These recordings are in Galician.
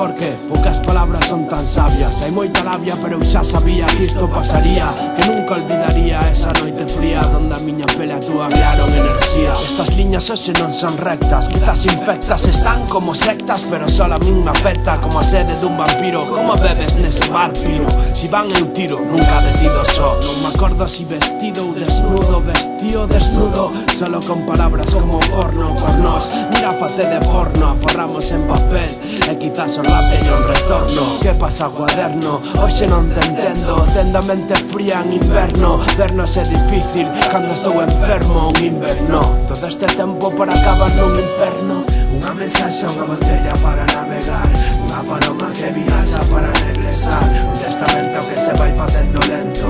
porque poucas palabras son tan sabias. Hai moita labia pero eu xa sabía que isto pasaría, que nunca olvidaría esa noite fría donde a miña pele a túa guiaron enerxía. Estas liñas hoxe non son rectas, quizás infectas, están como sectas, pero só a min me afecta como a sede dun vampiro. Como bebes nese bar piro, si van eu tiro, nunca detido só. Non me acordo si vestido ou desnudo, vestido desnudo, solo con palabras como porno por nós. Mira a face de porno, aforramos en papel e quizás o rap teña un retorno. Que pasa cuaderno? Hoxe non te entendo, tendo a mente fría en inverno. Vernos é difícil cando estou enfermo, un inverno. Todo este tempo para acabar nun inferno. Unha mensaxe, unha botella para navegar, unha paloma que viaxa para regresar, un testamento que se vai facendo lento,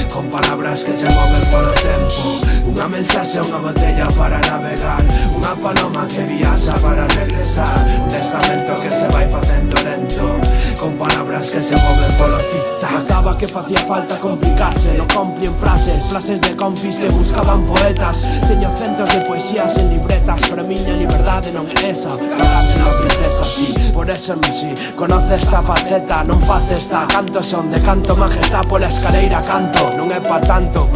con palabras que se moven polo tempo. Unha mensaxe, unha botella para navegar, unha paloma que viaxa para regresar, un testamento que se vai facendo lento, con palabras que se moven polo tic-tac. Notaba que facía falta complicarse, no compli en frases de compis que buscaban poetas. Teño centos de poesías en libretas, pero a miña liberdade non é esa, cagarse na princesa, sí. Por eso non si conoce esta faceta, non face esta. Canto son de canto majestad pola escaleira canto. Non é pa tanto,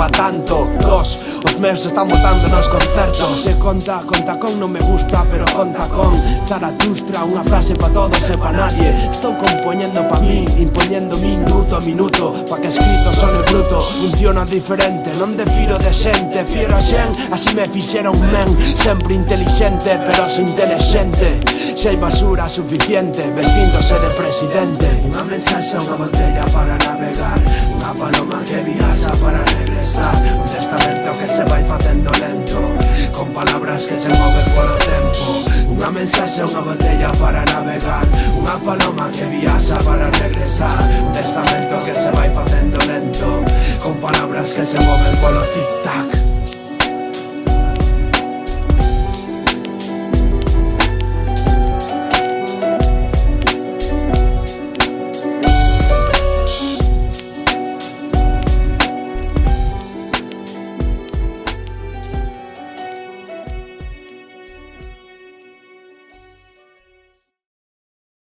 dos. Os meus están botando nos concertos. De conta con non me gusta, pero conta con Zaratustra, unha frase pa todos e pa nadie. Estou compoñendo pa min, impoñendo minuto a minuto, pa que escrito sone bruto. Funciona diferente, non de firo de xente, fiero a xen, así me fixeron men. Sempre intelixente, pero sin intelixente. Se hai basura suficiente, vestíndose de presidente. Unha mensaxe, unha botella para navegar, unha paloma que viaxa para regresar, un testamento que se vai facendo lento, con palabras que se moven polo tempo. Unha mensaxe, unha botella para navegar, unha paloma que viaxa para regresar, un testamento que se vai facendo lento, con palabras que se moven polo tic-tac.